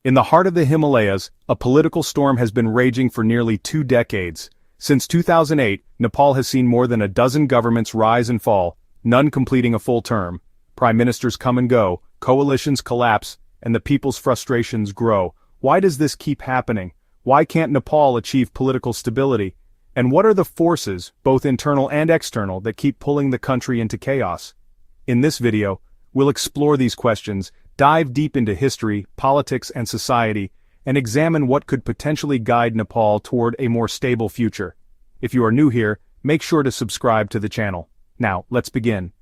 In the heart of the Himalayas, a political storm has been raging for nearly 2 decades. Since 2008, Nepal has seen more than a dozen governments rise and fall, none completing a full term. Prime ministers come and go, coalitions collapse, and the people's frustrations grow. Why does this keep happening? Why can't Nepal achieve political stability? And what are the forces, both internal and external, that keep pulling the country into chaos? In this video, we'll explore these questions, dive deep into history, politics, and society, and examine what could potentially guide Nepal toward a more stable future. If you are new here, make sure to subscribe to the channel. Now, let's begin.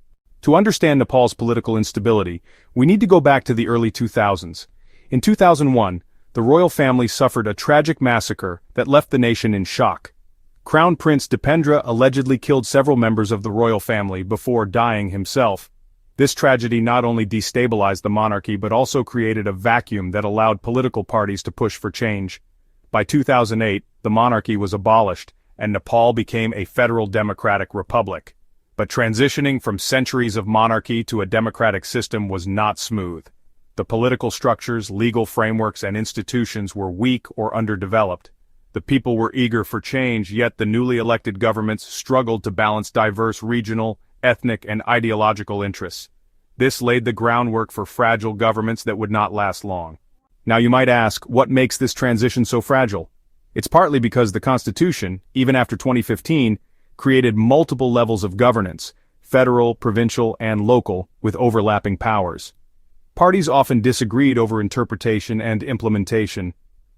To understand Nepal's political instability, we need to go back to the early 2000s. In 2001, the royal family suffered a tragic massacre that left the nation in shock. Crown Prince Dipendra allegedly killed several members of the royal family before dying himself. This tragedy not only destabilized the monarchy but also created a vacuum that allowed political parties to push for change. By 2008, the monarchy was abolished, and Nepal became a federal democratic republic. But transitioning from centuries of monarchy to a democratic system was not smooth. The political structures, legal frameworks, and institutions were weak or underdeveloped. The people were eager for change, yet the newly elected governments struggled to balance diverse regional, ethnic, and ideological interests. This laid the groundwork for fragile governments that would not last long. Now you might ask, what makes this transition so fragile? It's partly because the Constitution, even after 2015, created multiple levels of governance, federal, provincial, and local, with overlapping powers. Parties often disagreed over interpretation and implementation.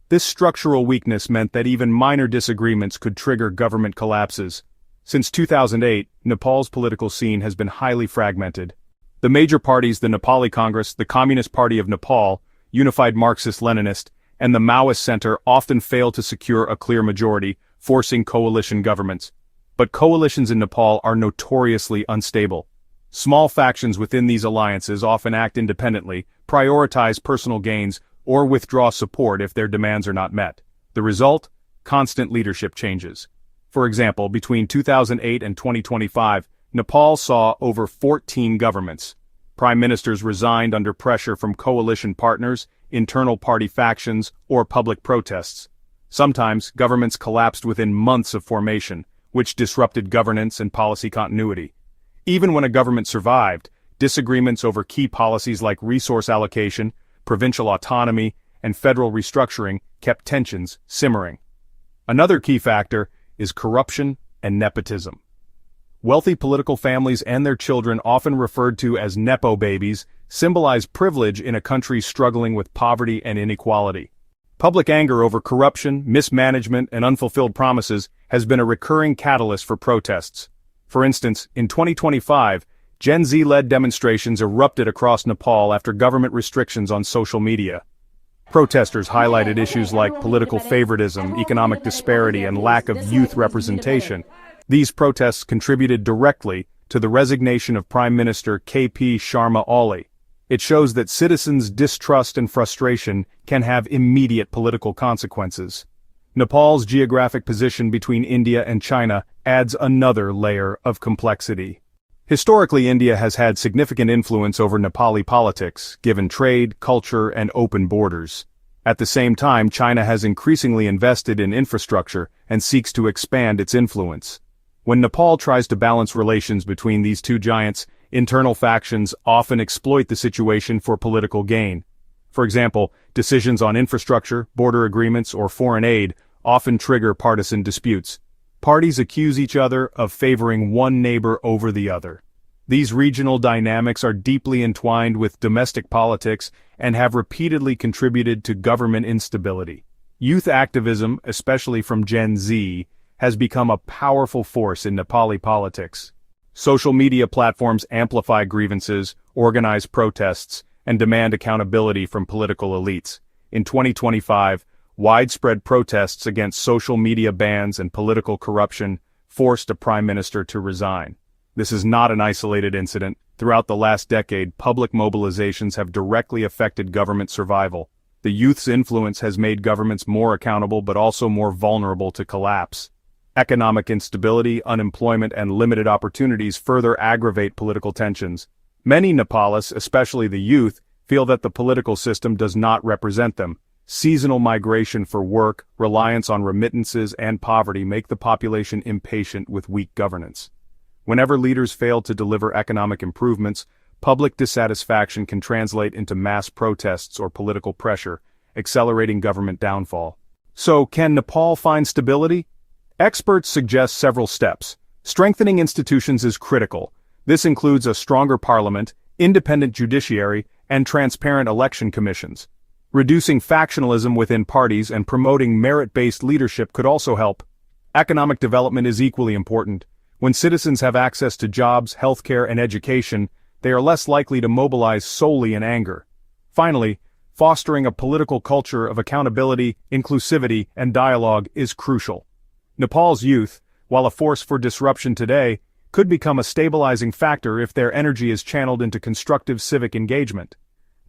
This structural weakness meant that even minor disagreements could trigger government collapses. Since 2008, Nepal's political scene has been highly fragmented. The major parties, the Nepali Congress, the Communist Party of Nepal, Unified Marxist-Leninist, and the Maoist Center often fail to secure a clear majority, forcing coalition governments. But coalitions in Nepal are notoriously unstable. Small factions within these alliances often act independently, prioritize personal gains, or withdraw support if their demands are not met. The result? Constant leadership changes. For example, between 2008 and 2025, Nepal saw over 14 governments. Prime ministers resigned under pressure from coalition partners, internal party factions, or public protests. Sometimes, governments collapsed within months of formation, which disrupted governance and policy continuity. Even when a government survived, disagreements over key policies like resource allocation, provincial autonomy, and federal restructuring kept tensions simmering. Another key factor is corruption and nepotism. Wealthy political families and their children, often referred to as Nepo babies, symbolize privilege in a country struggling with poverty and inequality. Public anger over corruption, mismanagement, and unfulfilled promises has been a recurring catalyst for protests. For instance, in 2025, Gen Z-led demonstrations erupted across Nepal after government restrictions on social media. Protesters highlighted issues like political favoritism, economic disparity, and lack of youth representation. These protests contributed directly to the resignation of Prime Minister K.P. Sharma Oli. It shows that citizens' distrust and frustration can have immediate political consequences. Nepal's geographic position between India and China adds another layer of complexity. Historically, India has had significant influence over Nepali politics, given trade, culture, and open borders. At the same time, China has increasingly invested in infrastructure and seeks to expand its influence. When Nepal tries to balance relations between these two giants, internal factions often exploit the situation for political gain. For example, decisions on infrastructure, border agreements, or foreign aid often trigger partisan disputes. Parties accuse each other of favoring one neighbor over the other. These regional dynamics are deeply entwined with domestic politics and have repeatedly contributed to government instability. Youth activism, especially from Gen Z, has become a powerful force in Nepali politics. Social media platforms amplify grievances, organize protests, and demand accountability from political elites. In 2025, widespread protests against social media bans and political corruption forced a prime minister to resign. This is not an isolated incident. Throughout the last decade, public mobilizations have directly affected government survival. The youth's influence has made governments more accountable but also more vulnerable to collapse. Economic instability, unemployment, and limited opportunities further aggravate political tensions. Many Nepalis, especially the youth, feel that the political system does not represent them. Seasonal migration for work, reliance on remittances, and poverty make the population impatient with weak governance. Whenever leaders fail to deliver economic improvements, public dissatisfaction can translate into mass protests or political pressure, accelerating government downfall. So, can Nepal find stability? Experts suggest several steps. Strengthening institutions is critical. This includes a stronger parliament, independent judiciary, and transparent election commissions. Reducing factionalism within parties and promoting merit-based leadership could also help. Economic development is equally important. When citizens have access to jobs, healthcare, and education, they are less likely to mobilize solely in anger. Finally, fostering a political culture of accountability, inclusivity, and dialogue is crucial. Nepal's youth, while a force for disruption today, could become a stabilizing factor if their energy is channeled into constructive civic engagement.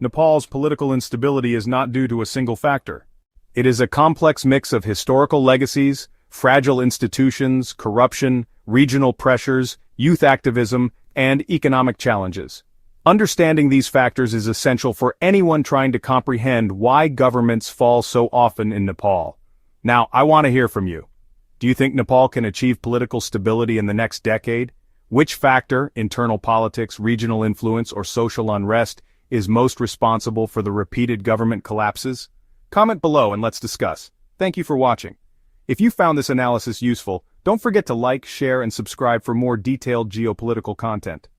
Nepal's political instability is not due to a single factor. It is a complex mix of historical legacies, fragile institutions, corruption, regional pressures, youth activism, and economic challenges. Understanding these factors is essential for anyone trying to comprehend why governments fall so often in Nepal. Now, I want to hear from you. Do you think Nepal can achieve political stability in the next decade? Which factor, internal politics, regional influence, or social unrest, is most responsible for the repeated government collapses? Comment below and let's discuss. Thank you for watching. If you found this analysis useful, don't forget to like, share, and subscribe for more detailed geopolitical content.